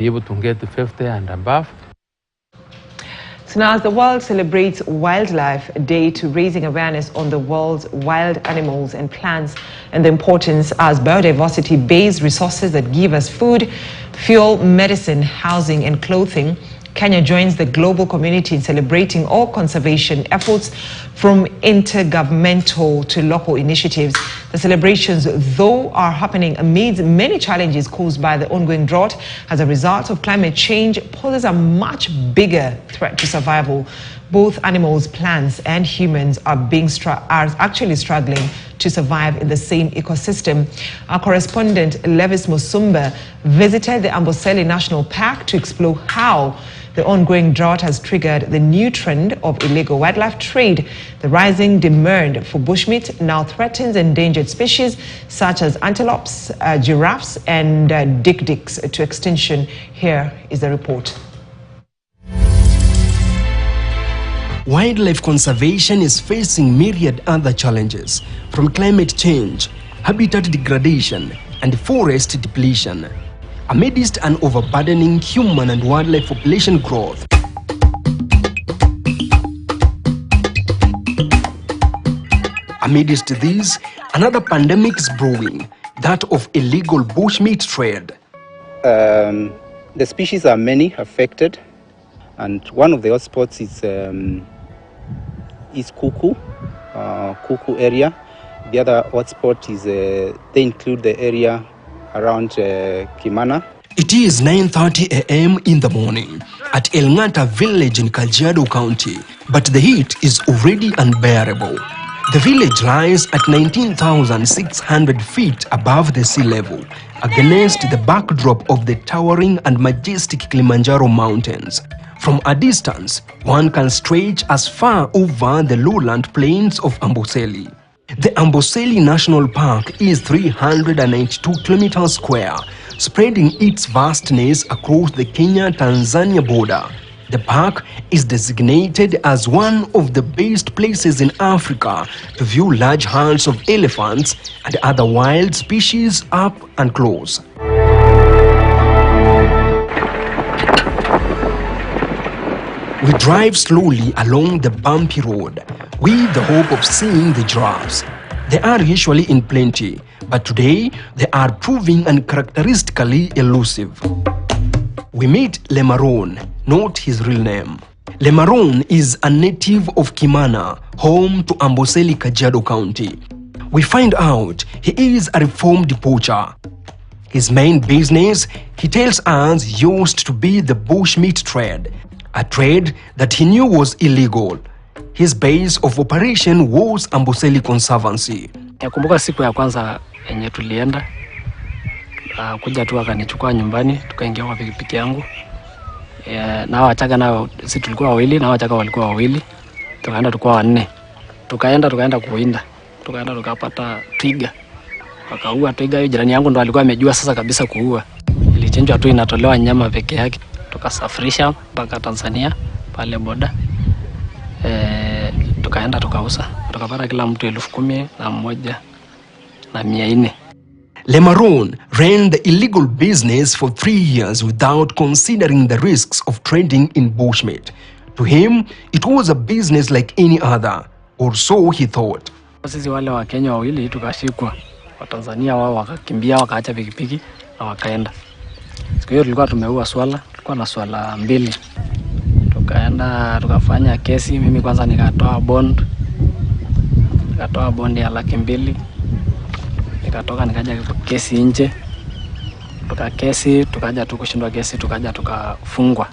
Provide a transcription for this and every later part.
be able to get to 50 and above. So now, as the world celebrates Wildlife Day to raising awareness on the world's wild animals and plants and the importance as biodiversity-based resources that give us food, fuel, medicine, housing and clothing, Kenya joins the global community in celebrating all conservation efforts from intergovernmental to local initiatives. The celebrations, though, are happening amid many challenges caused by the ongoing drought. As a result of climate change, poses a much bigger threat to survival. Both animals, plants and humans are actually struggling to survive in the same ecosystem. Our correspondent Levis Musumba visited the Amboseli National Park to explore how the ongoing drought has triggered the new trend of illegal wildlife trade. The rising demand for bushmeat now threatens endangered species such as antelopes, giraffes and dik-diks to extinction. Here is the report. Wildlife conservation is facing myriad other challenges, from climate change, habitat degradation, and forest depletion, amidst an overburdening human and wildlife population growth. Amidst this, another pandemic is brewing, that of illegal bushmeat trade. The species are many affected, and one of the hotspots is Kuku area. The other hotspot is they include the area around Kimana. It is 9:30 a.m. in the morning at Elngata village in Kajiado County, but the heat is already unbearable. The village lies at 19,600 feet above the sea level, against the backdrop of the towering and majestic Kilimanjaro mountains. From a distance, one can stretch as far over the lowland plains of Amboseli. The Amboseli National Park is 392 kilometers square, spreading its vastness across the Kenya-Tanzania border. The park is designated as one of the best places in Africa to view large herds of elephants and other wild species up and close. We drive slowly along the bumpy road with the hope of seeing the giraffes. They are usually in plenty, but today they are proving uncharacteristically elusive. We meet Le Maroon, not his real name. Le Maroon is a native of Kimana, home to Amboseli, Kajiado County. We find out he is a reformed poacher. His main business, he tells us, used to be the bushmeat trade, a trade that he knew was illegal. His base of operation was Amboseli Conservancy. Nakumbuka siku ya kwanza yenye tulienda kuja tu akanichukua nyumbani, tukaingia kwa pikipiki yangu. Na wachaga nao sisi tulikuwa wawili na wachaga walikuwa wawili. Tukaenda tulikuwa wanne. Tukaenda kuwinda. Tukaenda tukapata twiga. Wakaua twiga. Hiyo jirani yangu ndo alikuwa amejua sasa kabisa kuua. Ilichinjwa tu inatolewa nyama peke yake. Tukasafirisha mpaka Tanzania pale boda. Tukaenda tukauza. Tukapata kila mtu 11,400. Le Maroon ran the illegal business for 3 years without considering the risks of trading in bushmeat. To him, it was a business like any other, or so he thought. Sisi wale wa Kenya wawili tukashikwa. Wa Tanzania wao wakakimbia, wakaacha pikipiki na wakaenda. Siku hiyo tulikuwa tumeua swala, tulikuwa na swala 2. Tukaenda tukafanya kesi, mimi kwanza nikatoa bond. Nikatoa bond ya 200,000. Nikatoka nikaja kesi nje. Tukakesi, tukaja tukushindwa kesi, tukaja tukafungwa.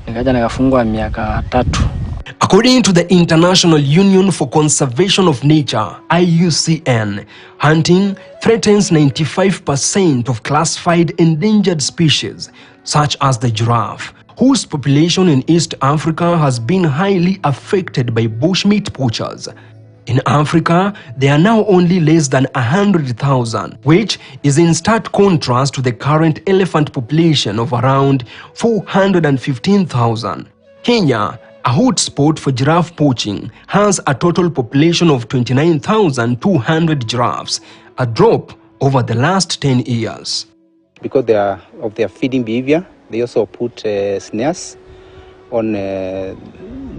Nikafungwa miaka 3. According to the International Union for Conservation of Nature, IUCN, hunting threatens 95% of classified endangered species, such as the giraffe, whose population in East Africa has been highly affected by bushmeat poachers. In Africa, there are now only less than 100,000, which is in stark contrast to the current elephant population of around 415,000. Kenya, a hotspot for giraffe poaching, has a total population of 29,200 giraffes, a drop over the last 10 years. Because of their feeding behavior, they also put snares on the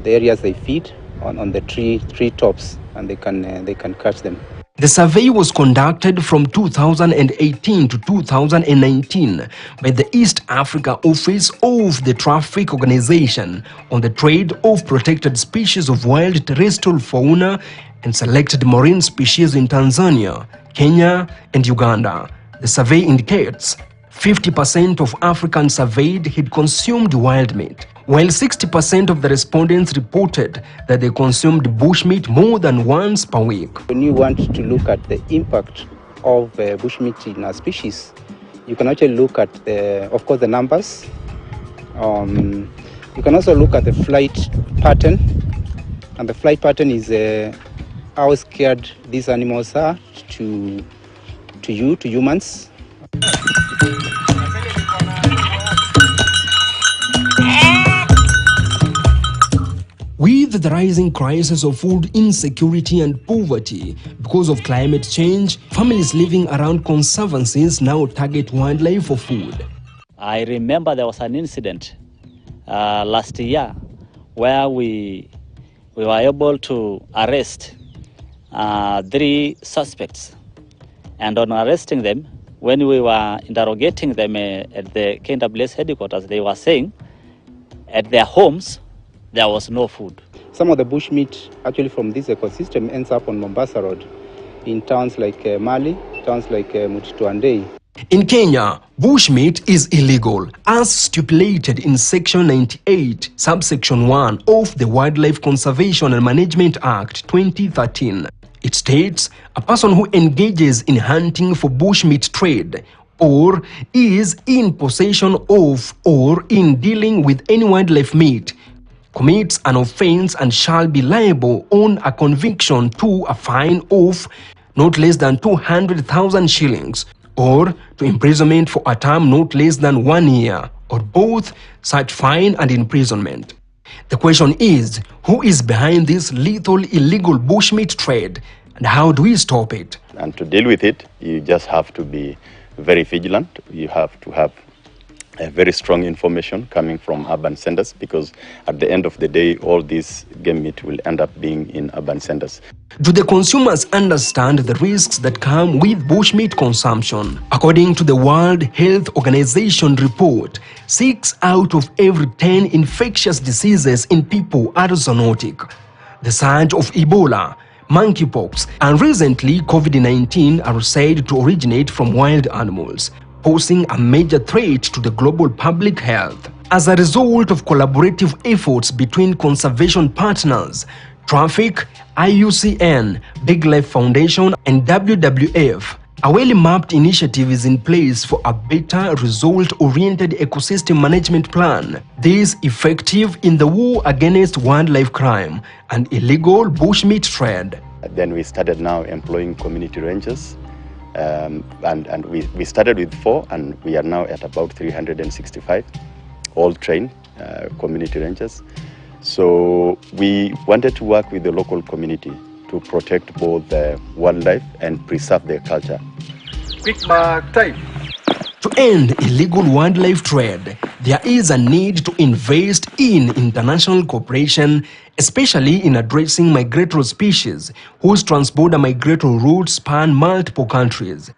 areas they feed, on the tree tops, and they can catch them. The survey was conducted from 2018 to 2019 by the East Africa Office of the Traffic Organization on the trade of protected species of wild terrestrial fauna and selected marine species in Tanzania, Kenya, and Uganda. The survey indicates 50% of Africans surveyed had consumed wild meat, while 60% of the respondents reported that they consumed bushmeat more than once per week. When you want to look at the impact of bushmeat in a species, you can actually look at of course, the numbers. You can also look at the flight pattern, and the flight pattern is how scared these animals are to humans. With the rising crisis of food insecurity and poverty because of climate change, families living around conservancies now target wildlife for food. I remember there was an incident last year where we were able to arrest 3 suspects. And on arresting them, when we were interrogating them at the KWS headquarters, they were saying at their homes, there was no food. Some of the bushmeat actually from this ecosystem ends up on Mombasa Road in towns like Mali, towns like Mutituandei. In Kenya, bushmeat is illegal as stipulated in Section 98, Subsection 1 of the Wildlife Conservation and Management Act 2013. It states a person who engages in hunting for bushmeat trade or is in possession of or in dealing with any wildlife meat commits an offense and shall be liable on a conviction to a fine of not less than 200,000 shillings or to imprisonment for a term not less than 1 year, or both such fine and imprisonment. The question is, who is behind this lethal illegal bushmeat trade and how do we stop it? And to deal with it, you just have to be very vigilant. You have to have very strong information coming from urban centers, because at the end of the day, all this game meat will end up being in urban centers. Do the consumers understand the risks that come with bushmeat consumption? According to the World Health Organization report, 6 out of every 10 infectious diseases in people are zoonotic. The surge of Ebola, monkeypox, and recently COVID-19 are said to originate from wild animals, posing a major threat to the global public health. As a result of collaborative efforts between conservation partners, Traffic, IUCN, Big Life Foundation, and WWF, a well-mapped initiative is in place for a better result-oriented ecosystem management plan. This effective in the war against wildlife crime and illegal bushmeat trade. Then we started now employing community rangers. And we started with 4, and we are now at about 365, all trained community rangers. So we wanted to work with the local community to protect both the wildlife and preserve their culture. Quick mark time. To end illegal wildlife trade, there is a need to invest in international cooperation, especially in addressing migratory species whose transborder migratory routes span multiple countries.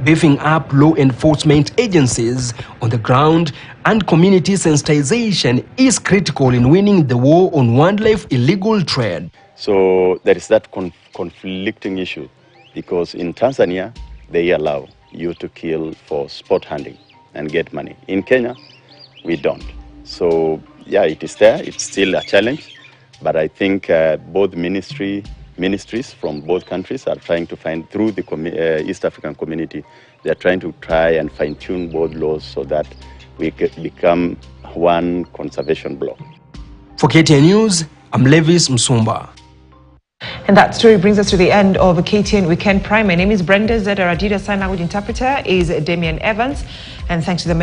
Beefing up law enforcement agencies on the ground and community sensitization is critical in winning the war on wildlife illegal trade. So there is that conflicting issue, because in Tanzania, they allow you to kill for sport hunting and get money. In Kenya, we don't. So yeah, it is there. It's still a challenge, but I think both ministries from both countries are trying to find, through the East African community, they are trying to try and fine-tune both laws so that we could become one conservation bloc. For KTN News, I'm Levis Msumba. And that story brings us to the end of KTN Weekend Prime. My name is Brenda Zedar. Our data sign language interpreter is Damian Evans. And thanks to the